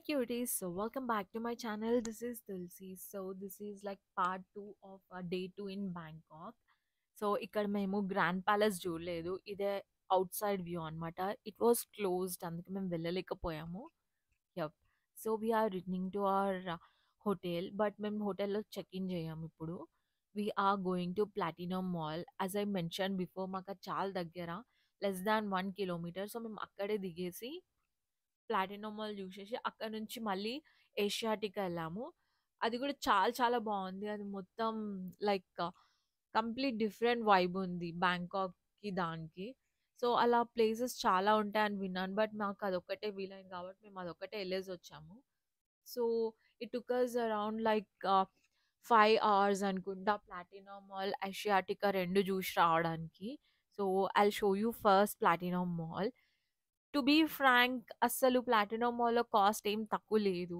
cuties. So welcome back to my channel. This is Tulsi. So this is like part 2 of day 2 in Bangkok. So ఇక్కడ మేము grand palace చూడలేదు. ఇదే outside view అనమాట. It was closed, అందుకే మేము వెళ్ళలేకపోయాము. Yup. So we're returning to our hotel, but మేము హోటల్లో చెక్ ఇన్ చేయం ఇప్పుడు. We're going to Platinum Mall. As I mention before, మాకు అది చాలా దగ్గర, లెస్ దాన్ 1 కిలోమీటర్. సో మేము అక్కడే దిగేసి ప్లాటినం మాల్ చూసేసి అక్కడ నుంచి మళ్ళీ ఏషియాటిక్ వెళ్ళాము. అది కూడా చాలా చాలా బాగుంది. అది మొత్తం లైక్ కంప్లీట్ డిఫరెంట్ వైబ్ ఉంది బ్యాంకాక్కి దానికి. సో అలా ప్లేసెస్ చాలా ఉంటాయని విన్నాను, బట్ మాకు అదొక్కటే వీలైంది కాబట్టి మేము అదొక్కటే వెళ్ళేసి వచ్చాము. So it took us around like 5 hours అనుకుంటా ప్లాటినం మాల్ ఏషియాటికా రెండు చూసి రావడానికి. So I show you first Platinum Mall. To be frank, అస్సలు ప్లాటినం మాల్‌లో కాస్ట్ ఏం తక్కువ లేదు.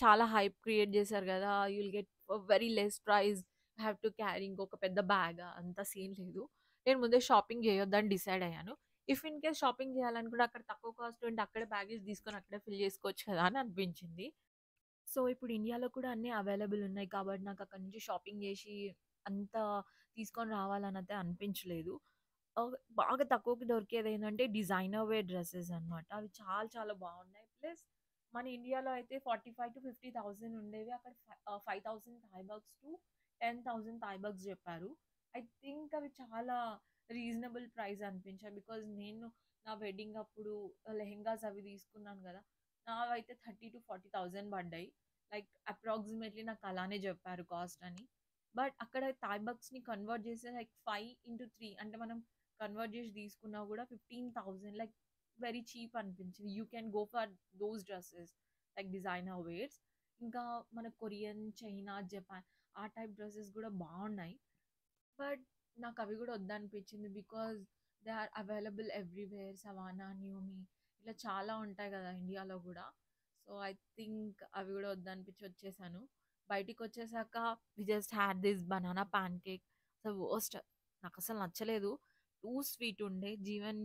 చాలా హైప్ క్రియేట్ చేశారు గదా! You'll get very less price. Have to carry ఇంకొక పెద్ద బ్యాగా, అంత సీన్ లేదు. నేను ముందే షాపింగ్ చేయొద్దని డిసైడ్ అయ్యాను. ఇఫ్ ఇన్ కేస్ షాపింగ్ చేయాలనుకుంటే అక్కడ తక్కువ కాస్ట్ ఉంటే అక్కడే బ్యాగేజ్ తీసుకొని అక్కడే ఫిల్ చేసుకోవచ్చు కదా అని అనిపించింది. సో, ఇప్పుడు ఇండియాలో కూడా అన్నీ అవైలబుల్ ఉన్నాయి కాబట్టి నాకక్కడి నుంచి షాపింగ్ జేసి అంత తీసుకొని రావాలనైతే అనిపించలేదు. బాగా తక్కువకి దొరికేదేంటంటే డిజైనర్ వేర్ డ్రెసెస్ అనమాట. అవి చాలా చాలా బాగున్నాయి. ప్లస్ మన ఇండియాలో అయితే 45,000-50,000 ఉండేవి. అక్కడ 5,000 Thai bahts to 10,000 Thai bahts చెప్పారు. ఐ థింక్ అవి చాలా రీజనబుల్ ప్రైస్ అనిపించాయి. బికాజ్ నేను నా వెడ్డింగ్ అప్పుడు లెహెంగాస్ అవి తీసుకున్నాను గదా! నావైతే 30,000-40,000 పడ్డాయి. లైక్ అప్రాక్సిమేట్‌లీ నాకు అలానే చెప్పారు కాస్ట్ అని. బట్ అక్కడ థాయ్ బాగ్స్‌ని కన్వర్ట్ చేస్తే లైక్ 5/3 అంటే మనం కన్వర్ట్ చేసి తీసుకున్నా కూడా 15,000, లైక్ వెరీ చీప్ అనిపించింది. You can go for those dresses like designer wears. ఇంకా మన కొరియన్, చైనా, జపాన్ ఆ టైప్ డ్రెసెస్ కూడా బాగున్నాయి. బట్ నాకు అవి కూడా వద్దనిపించింది. Because they are available everywhere. Savana, Newme ఇట్లా చాలా ఉంటాయి కదా ఇండియాలో కూడా. సో ఐ థింక్ అవి కూడా వద్దనిపించి వచ్చేసాను. బయటికొచ్చేసాక we just had this banana pancake. అసలు వర్స్ట్, నాకసలు నచ్చలేదు. టూ స్వీట్ ఉండే. జీవన్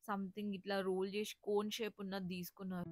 సంథింగ్ ఇట్లా రోల్ చేసి కోన్ షేప్ ఉన్నది తీసుకున్నారు.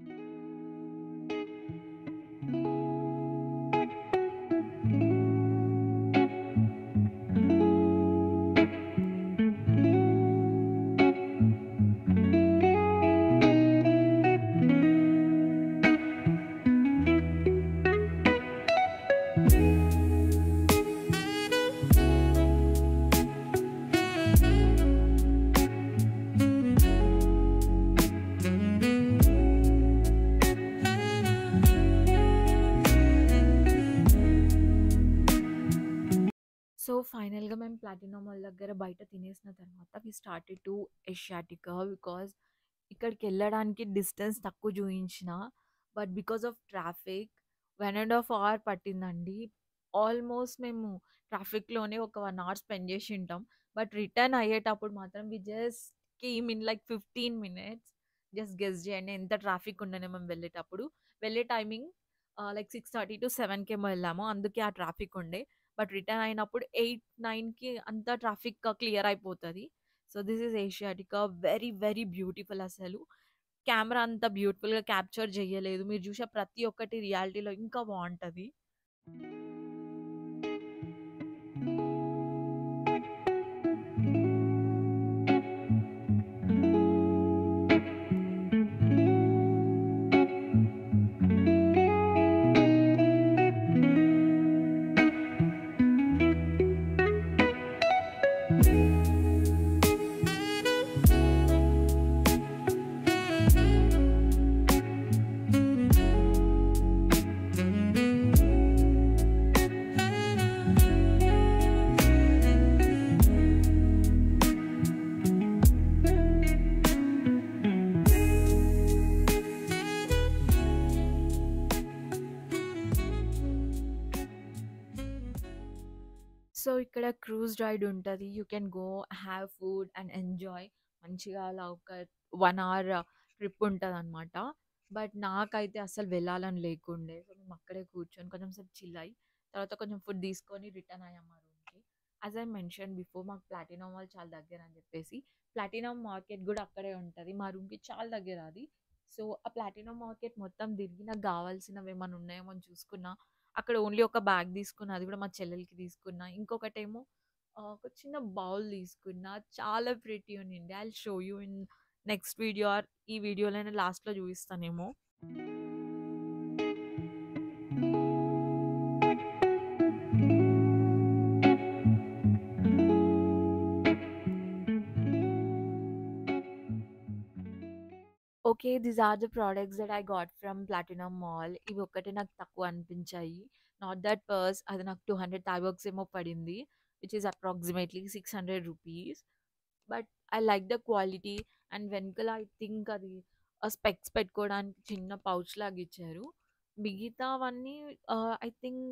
సో ఫైనల్‌గా మేము ప్లాటినం మాల్ దగ్గర బయట తినేసిన తర్వాత we started to Asiatique. Because ఇక్కడికెళ్ళడానికి డిస్టెన్స్ తక్కువ చూయించిన, but because of traffic 1 ½ hour పట్టిందండి. ఆల్మోస్ట్ మేము ట్రాఫిక్‌లోనే ఒక 1 అవర్ స్పెండ్ చేసుంటాం. బట్ రిటర్న్ అయ్యేటప్పుడు మాత్రం we just came in like 15 minutes. Just guess చేయండి ఎంత ట్రాఫిక్ ఉండేనో మేము వెళ్ళేటప్పుడు. వెళ్ళే టైమింగ్ లైక్ 6:30-7కేమో వెళ్ళాము. అందుకే ఆ ట్రాఫిక్ ఉండే. బట్ రిటర్న్ అయినప్పుడు 8, 9కి అంతా ట్రాఫిక్ క్లియర్ అయిపోతది. So this is Asiatique. Very very beautiful అసలు. కెమెరా అంత బ్యూటిఫుల్‌గా క్యాప్చర్ చేయలేదు. మీరు చూసే ప్రతి ఒక్కటి రియాలిటీలో ఇంకా బావుంటది. సో ఇక్కడ క్రూజ్ రైడ్ ఉంటది. You can go, have food and enjoy. మంచిగా అలా ఒక 1 అవర్ ట్రిప్ ఉంటదనమాట. బట్ నాకైతే అస్సలు వెళ్ళాలని లేకుండే. సో మేము అక్కడే కూర్చొని కొంచెం సేపు చిల్ అయ్యి, తర్వాత కొంచెం ఫుడ్ తీసుకొని రిటర్న్ అయ్యాం మా రూమ్‌కి. యాజ్ ఐ మెన్షన్ బిఫోర్, మాకు ప్లాటినం మాల్ చాలా దగ్గర అని చెప్పేసి, ప్లాటినం మార్కెట్ కూడా అక్కడే ఉంటది. మా రూమ్‌కి చాలా దగ్గర అది. సో, ఆ ప్లాటినం మార్కెట్ మొత్తం తిరిగి నాకు గావాల్సినవేమన్నా ఉన్నాయేమో అని చూసుకున్నా. అక్కడ ఓన్లీ ఒక బ్యాగ్ తీసుకున్నా. అది కూడా మా చెల్లెలికి తీసుకున్నా. ఇంకొకటేమో ఒక చిన్న బౌల్ తీసుకున్నా. చాలా ప్రిటీ ఉండింది. I will show you in next video or ఈ వీడియోలోనే లాస్ట్‌లో చూపిస్తానేమో. Okay. These are the products that I got from Platinum Mall. ఇవి ఒక్కటే నాకు తక్కువ అనిపించాయి. నాట్ దట్ పర్స్ అది నాకు 200 థాయిబాక్స్ ఏమో పడింది. Which is approximately $600. But I like the quality and వెనకాల ఐ థింక్ అది స్పెక్స్ పెట్టుకోవడానికి చిన్న పౌచ్ లాగా ఇచ్చారు. మిగతావన్నీ ఐ థింక్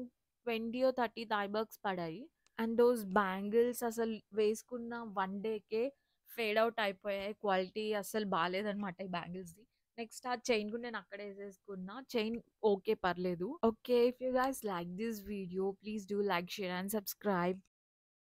20 30 థాయిబాక్స్ పడాయి. అండ్ దోస్ బ్యాంగిల్స్ అసలు వేసుకున్న 1 డేకే ఫేడ్ ఔట్ అయిపోయాయి. క్వాలిటీ అస్సలు బాలేదనమాట ఈ బ్యాంగిల్స్‌ది. నెక్స్ట్ ఆ చైన్ కూడా నేను అక్కడే ఏసేసుకున్నా. చైన్ ఓకే పర్లేదు. Okay. If you guys like this video please do like, share and subscribe.